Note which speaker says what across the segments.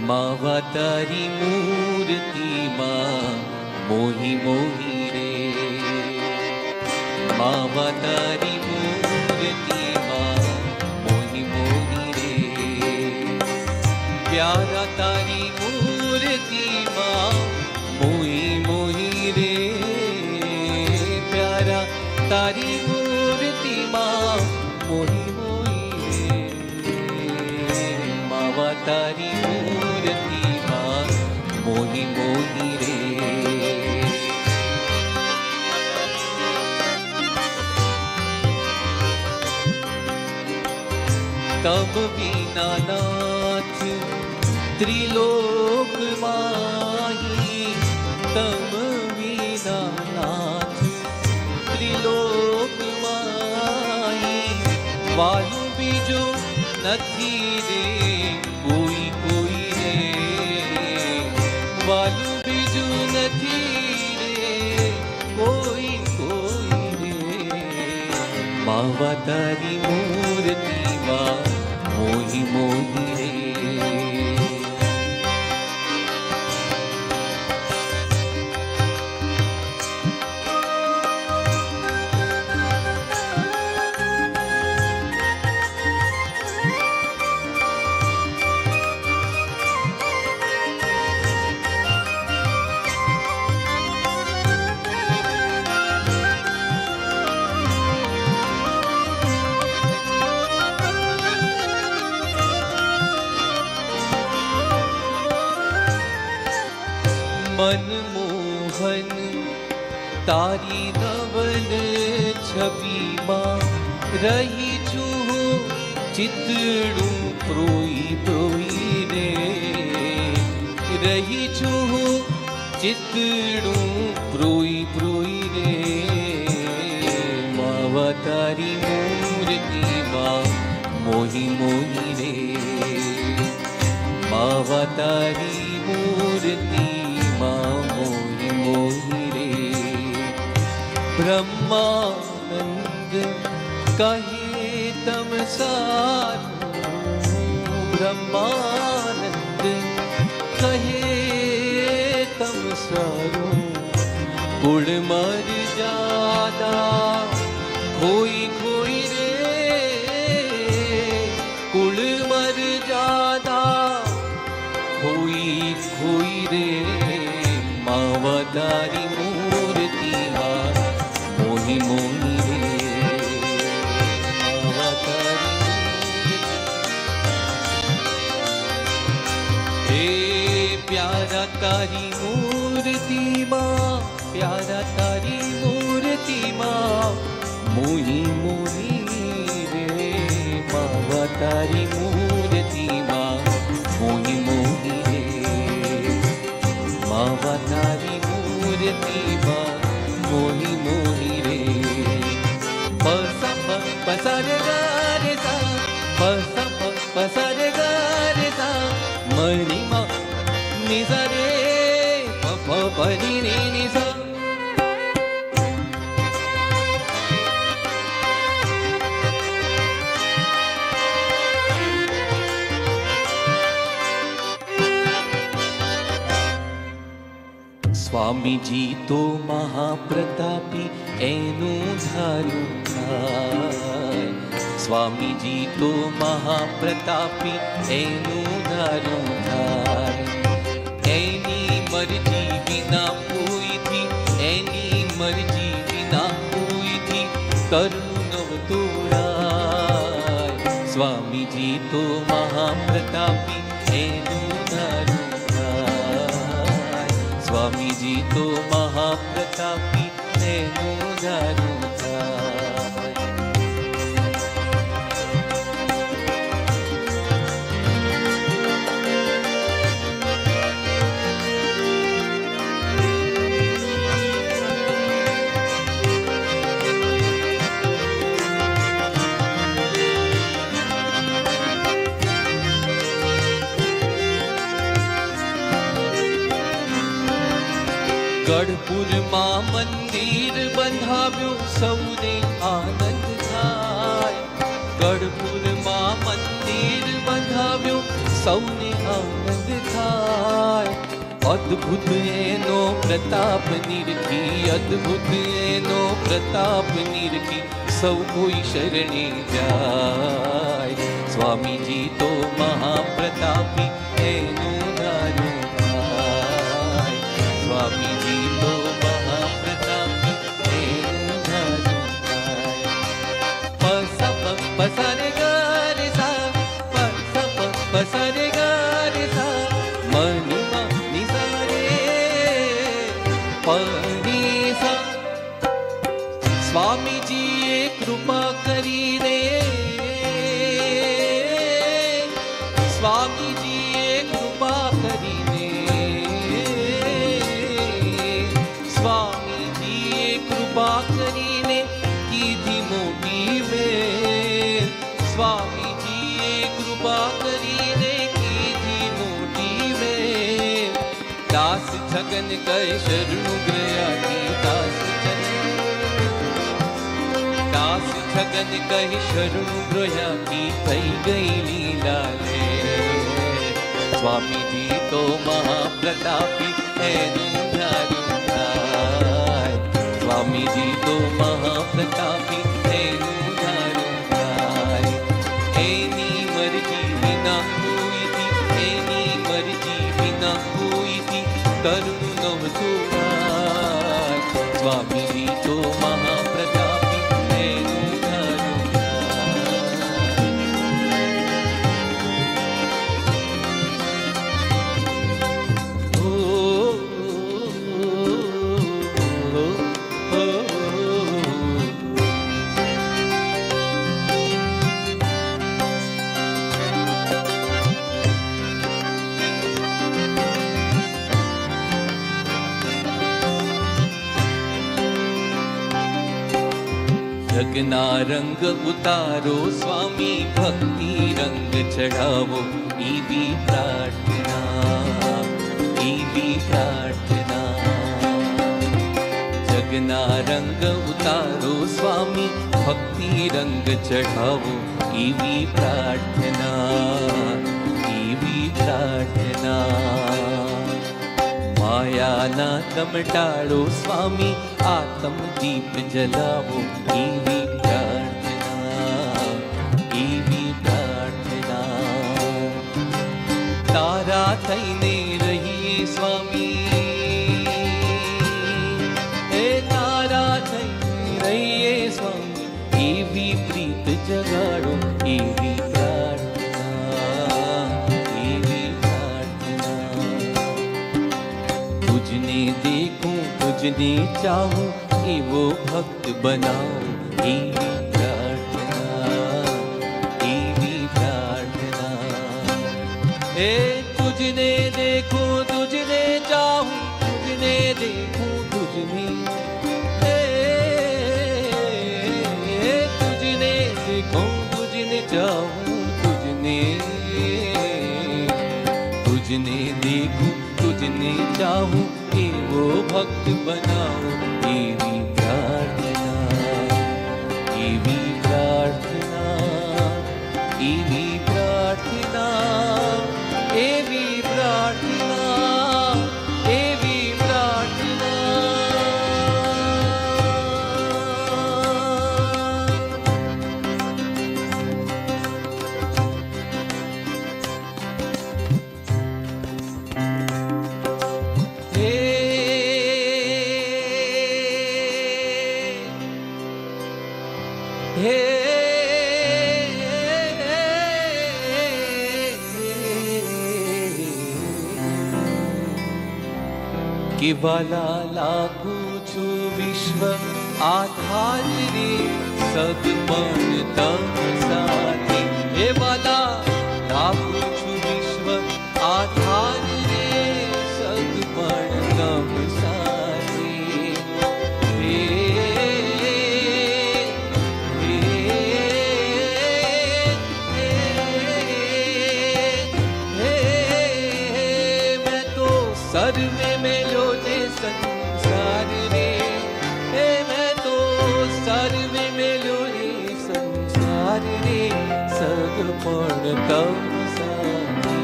Speaker 1: मावा तारी मूर्ति मां मोही मोही रे, मावा तारी मूर्ति मां मोही मोही रे, प्यारा तारी मूर्ति मां मोही मोही रे, प्यारा तारी मूर्ति मां मोही मोही रे, मावा तारी मूर्ति मां मोही मोही रे। तब बिना नाथ त्रिलोक माही, तब बिना नाथ त्रिलोक माही, वालू बीजो नथी रे कोई कोई रे, वालू बीजो नथी रे कोई कोई रे, मावा तारी मूर्ति मां मोही मोही रे। मनमोहन तारी नवन छवि मां रही छू चितड़ू प्रोई प्रोई रे, रही छू चितड़ू प्रोई प्रोई रे, मावा तारी मूर्ति मां मोही मोही रे, मावा तारी मूर्ति मां मोही मोही रे। ब्रह्मानंद कहे तम सारू, ब्रह्मानंद कहे तम सारू, कुल मर्यादा खोई खोई रे, कुल मर्यादा खोई खोई रे, मावा तारी मूर्ति मां मोही मोही रे, मावा तारी हे प्यारा तारी मूर्ति मां, प्यारा तारी मूर्ति मां मोही मोही रे, मावा तारी मूर्ति मां मोही मोही रे, मावा तारी मूर्ति मां मोही मोही रे। पसा पसा रे गा रे सा, पसा पसा रे गा रे सा, मणि मा नि सा रे प प प नि नि नि सा। स्वामी जी तो महाप्रतापी एनु धारू थाय, स्वामी जी तो महाप्रतापी एनु धारू थाय, एनी मर्जी विना कोई थी, एनी मर्जी विना कोई थी, करुण नव तोड़ाय, स्वामी जी तो महाप्रतापी एनु धारू, स्वामी जी तो महाप्रतापी एनु धारू थाय। गढ़पुर मां मंदिर बंधाव्यो सौने आनंद थाय, गढ़पुर मां मंदिर बंधाव्यो सौने आनंद थाय। अद्भुत एनो प्रताप निरखी, अद्भुत एनो प्रताप निरखी, सौ कोई शरणे जाय। स्वामी जी तो महाप्रतापी एनु धारू भाई, स्वामी जी तो महाप्रतापी एनु धारू भाई। पसा पसा रे गा रे सा, पसा पसा रे गा रे सा, मनिमा निसा रे पनिसा। स्वामी जी ये कृपा करी रे, स्वामी जी ये कृपा करी रे, स्वामी जी ये कृपा करी ने कीधी मोटी में, स्वामी जी ये कृपा करी ने कीधी मोटी में। दास छगन कह शरणु ग्रया की, दास छगन कही शरणु ग्रया की, थई गई लीला ले। स्वामी जी तो महाप्रतापी एनु धारू भाई, स्वामी जी तो महाप्रतापी एनु धारू भाई। एनी मर्जी बिना हुई थी, एनी मर्जी बिना हुई थी, करुण नव सुभाय। स्वामी जी तो महाप्रतापी एनु जगना रंग उतारो स्वामी, भक्ति रंग चढ़ावो, ईवी प्रार्थना, ईवी प्रार्थना। जगना रंग उतारो स्वामी, भक्ति रंग चढ़ावो, ईवी प्रार्थना, ईवी प्रार्थना। माया ना तम टाळो स्वामी, आत्म दीप जलावो, ईवी प्रार्थना, ईवी प्रार्थना। तारा थईने रहिए स्वामी, हे तारा थईने रहिए स्वामी, ईवी प्रीत जगाड़ो, ईवी प्रार्थना, ईवी प्रार्थना। तुझने देखूं तुझने चाहूं, एवो भक्त बनाओ, ईवी प्रार्थना, ईवी प्रार्थना। हे तुझने देखूं तुझने चाहूं, तुझने देखूं तुझने, तुझने देखूं तुझने चाहूं, तुझने, तुझने देखूं तुझने चाहूं, एवो भक्त बनाओ, ईवी प्रार्थना, ईवी प्रार्थना, ईवी प्रार्थना, ईवी प्रार्थना, ईवी प्रार्थना। कि वाला लागू छु विश्व आधार रे, सदपण तम साथी। हे वाला लागू छु विश्व आधार रे, सदपण तम साथी। मैं तो सर्वे में लोजे संसार रे, मैं तो सर्वे में लोजे संसार रे, सदपण तम साथी।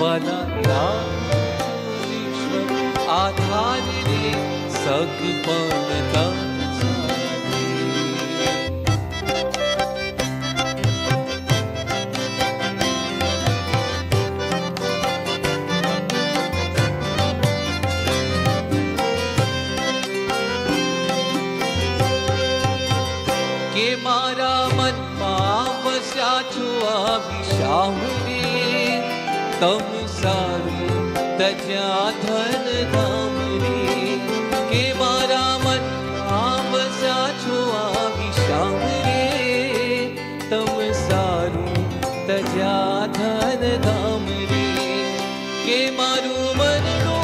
Speaker 1: वाला लागू विश्व आधार रे सगपण तम साथे। के मारा मन वस्या छो विशाम रे तम सारू तज्या धन धाम रे। के मारा मन वस्या छो विशाम रे तम सारू तज्या धन धाम रे। के मारू मन नो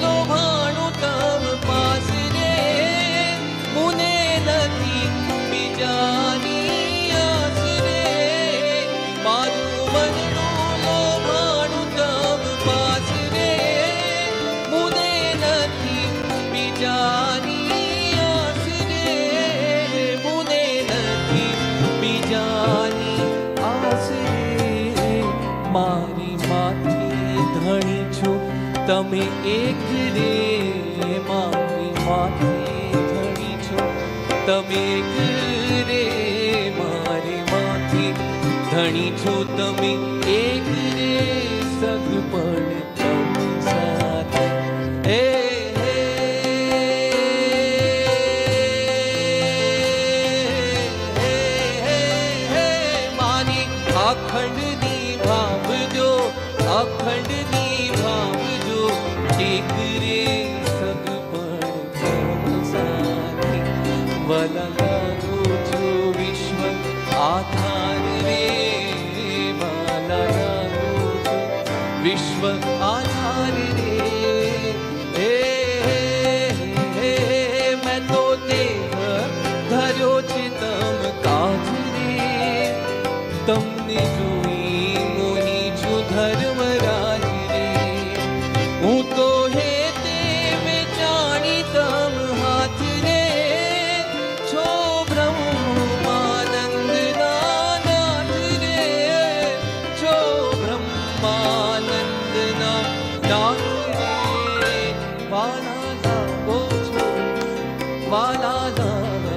Speaker 1: लोभाणु तम पास रे मुने नथी बीजानी आस रे। मारू मन नो लोभाणु तम पास रे मुने नथी बीजानी आस रे। मुने नथी बीजानी आस रे। मारी माथी धणी छो तमे एक रे। मारी माथी धणी छो तमे एक रे। मारी माथी धणी छो तमे एक रे सगपण तम साथे। हे हे हे हे हे मारी अखंड निभावजो अखंड निभावजो एक रे सगपण तम साथे। वला लागो छो विश्व आधार रे। वाला लागो छो विश्व आधार रे। हे हे मैं तो देह धर्यो छे तम काज रे। तमने जोई मोही छो धर्मराज रे। हूँ तो हे ते में जानी तम हाथ रे। छो ब्रह्मानंद नाथ रे। छो ब्रह्मानंद नाथ रे। वाला लागो छो वाला लागो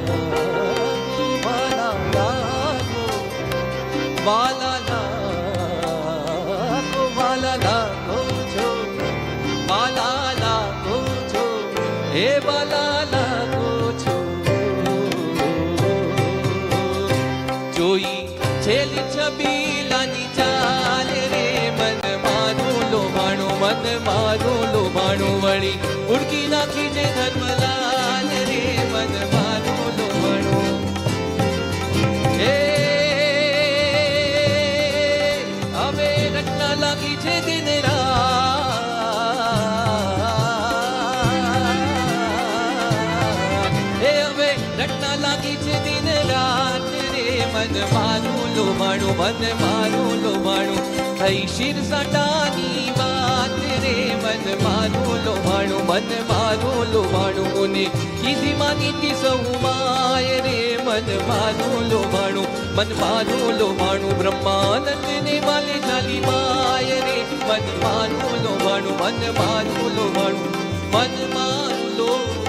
Speaker 1: वाला लागो वाला लागो वाला लागो छो वाला लागो छो। हे वाला लागो छो। जोई छेली छबीलानी चाल रे। मन मारू लोभाणो मन मारू लोभाणो वળી ઉડકી નાખી જે ધર્મલાલ રે। मन मारू लोभाणो हे હવે રટના લાગી છે દિન રાત। હે હવે રટના લાગી છે દિન રાત રે। मन मारू लोभाणो मन मारू लोभाणो થઈ શિર સાટાની વાત રે। मन मारू लोभाणो मन मारू लोभाणो मुने કીધી માનીતી સૌ માય રે। मन मारू लोभाणो मन मारू लोभाणो ब्रह्मानंद ने वाले झाली माय रे। मन मारू लोभाणो मन मारू लोभाणो मन मारू लोभाणो।